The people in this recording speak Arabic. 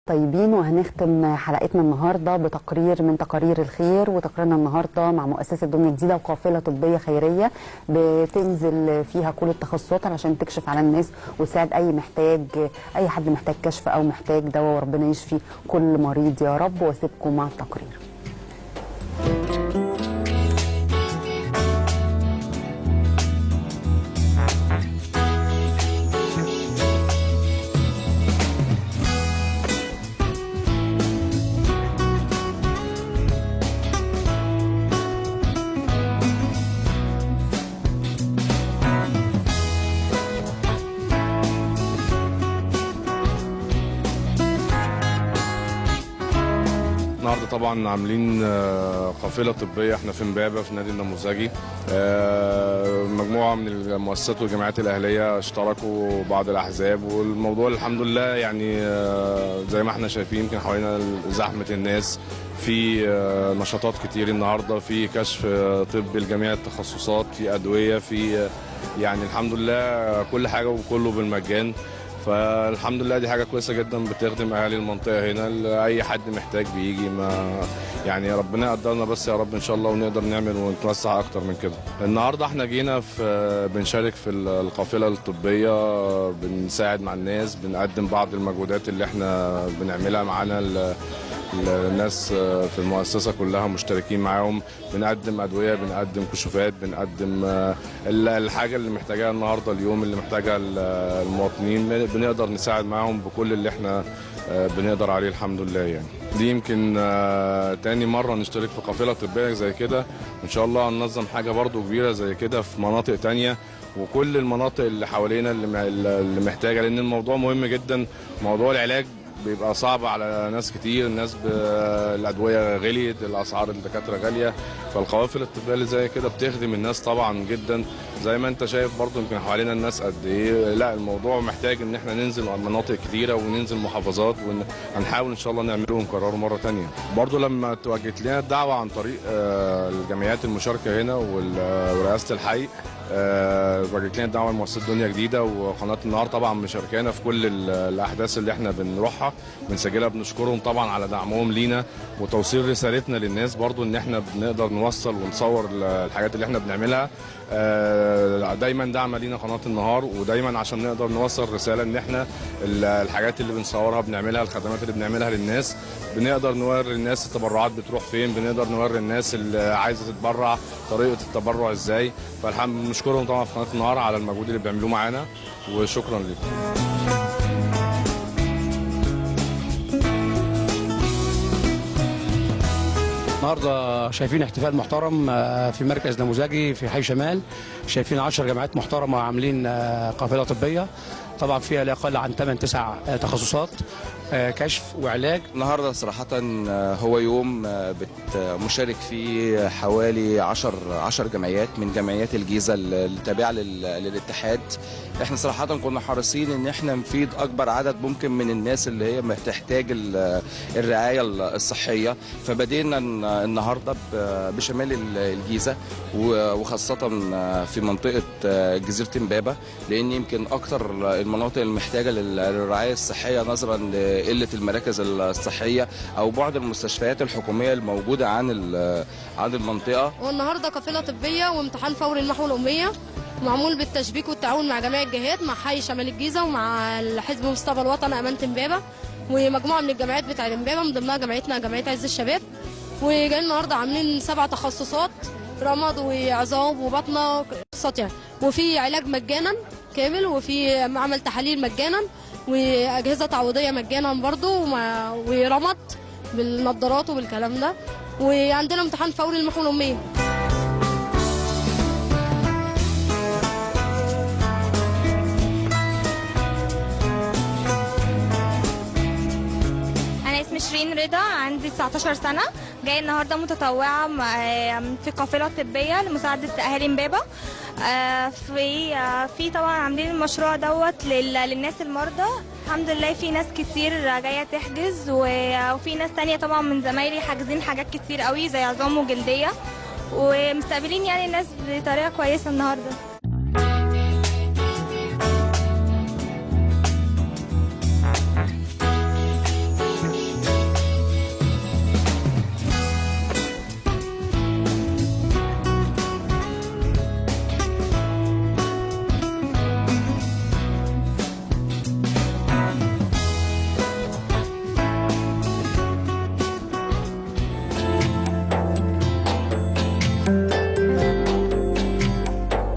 طيبين. وهنختم حلقتنا النهارده بتقرير من تقارير الخير، وتقريرنا النهارده مع مؤسسه دنيا جديده وقافله طبيه خيريه بتنزل فيها كل التخصصات علشان تكشف على الناس وتساعد اي حد محتاج كشف او محتاج دواء، وربنا يشفي كل مريض يا رب. واسيبكم مع التقرير. النهارده طبعا عاملين قافله طبيه احنا في امبابه في نادي النموذجي. مجموعه من المؤسسات والجمعيات الاهليه اشتركوا بعض الاحزاب، والموضوع الحمد لله يعني زي ما احنا شايفين يمكن حوالينا زحمه الناس، في نشاطات كتير النهارده، في كشف طبي لجميع التخصصات، في ادويه، في يعني الحمد لله كل حاجه وكله بالمجان. فالحمد لله دي حاجه كويسه جدا بتخدم اهالي المنطقه هنا. اي حد محتاج بيجي، ما يعني ربنا يقدرنا بس يا رب ان شاء الله ونقدر نعمل ونتوسع اكتر من كده. النهارده احنا جينا بنشارك في القافله الطبيه، بنساعد مع الناس، بنقدم بعض المجهودات اللي احنا بنعملها معانا. الناس في المؤسسة كلها مشتركين معاهم، بنقدم أدوية، بنقدم كشوفات، بنقدم الحاجة اللي محتاجاها النهاردة، اليوم اللي محتاجها المواطنين، بنقدر نساعد معاهم بكل اللي احنا بنقدر عليه الحمد لله. يعني دي يمكن تاني مرة نشترك في قافلة طبية زي كده، إن شاء الله هننظم حاجة برضو كبيرة زي كده في مناطق تانية وكل المناطق اللي حوالينا اللي محتاجة، لأن الموضوع مهم جدا. موضوع العلاج بيبقى صعب على ناس كتير، الناس الادويه غليت، الاسعار الدكاتره غاليه، فالقوافل الطبيه اللي زي كده بتخدم الناس طبعا جدا. زي ما انت شايف برضو يمكن حوالينا الناس قد ايه. لا الموضوع محتاج ان احنا ننزل على مناطق كتيره وننزل محافظات، وهنحاول ان شاء الله نعمله ونكرره مره ثانيه. برضو لما توجهت لنا الدعوه عن طريق الجمعيات المشاركه هنا ورئاسه الحي، وجهت لنا الدعوه لمؤسسه دنيا جديده وقناه النهار طبعا مشاركانا في كل الاحداث اللي احنا بنروحها بنسجلها. بنشكرهم طبعا على دعمهم لينا وتوصيل رسالتنا للناس، برضو ان احنا بنقدر نوصل ونصور الحاجات اللي احنا بنعملها. دايما دعمه لينا قناه النهار، ودايما عشان نقدر نوصل رساله ان احنا الحاجات اللي بنصورها بنعملها، الخدمات اللي بنعملها للناس، بنقدر نوري الناس التبرعات بتروح فين، بنقدر نوري الناس اللي عايزه تتبرع طريقه التبرع ازاي. فالحمد بنشكرهم طبعا في قناه النهار على المجهود اللي بيعملوه معانا، وشكرا لكم. النهارده شايفين احتفال محترم في مركز نموذجي في حي شمال. شايفين 10 جامعات محترمه عاملين قافله طبيه، طبعا فيها لا يقل عن 8-9 تخصصات، كشف وعلاج. النهارده صراحه هو يوم مشارك فيه حوالي 10 جمعيات من جمعيات الجيزه التابعه للاتحاد. احنا صراحه كنا حريصين ان احنا نفيد اكبر عدد ممكن من الناس اللي هي بتحتاج الرعايه الصحيه، فبدينا النهارده بشمال الجيزه وخاصه في منطقه جزيره امبابه، لان يمكن اكتر المناطق المحتاجه للرعايه الصحيه نظرا لقله المراكز الصحيه او بعد المستشفيات الحكوميه الموجوده عن المنطقه. والنهارده قافله طبيه وامتحان فوري المحو الاميه معمول بالتشبيك والتعاون مع جميع الجهات، مع حي شمال الجيزه ومع الحزب مستقبل وطن امانه امبابه ومجموعه من الجامعات بتاع امبابه، من ضمنها جامعتنا جمعيه عز الشباب. وجايين النهارده عاملين 7 تخصصات، رمد وعظام وبطنه سطح، وفي علاج مجانا كامل، وفي معمل تحاليل مجانا، واجهزه تعويضيه مجانا برضو، ورمد بالنظارات وبالكلام ده، وعندنا امتحان فوري المحو الاميه. شيرين رضا، عندي 19 سنة، جاي النهارده متطوعة في قافلة طبية لمساعدة أهالي امبابة. في طبعا عاملين المشروع دوت للناس المرضى. الحمد لله في ناس كتير جاية تحجز، وفي ناس تانية طبعا من زمايلي حاجزين حاجات كتير قوي زي عظام وجلدية، ومستقبلين يعني الناس بطريقة كويسة النهارده.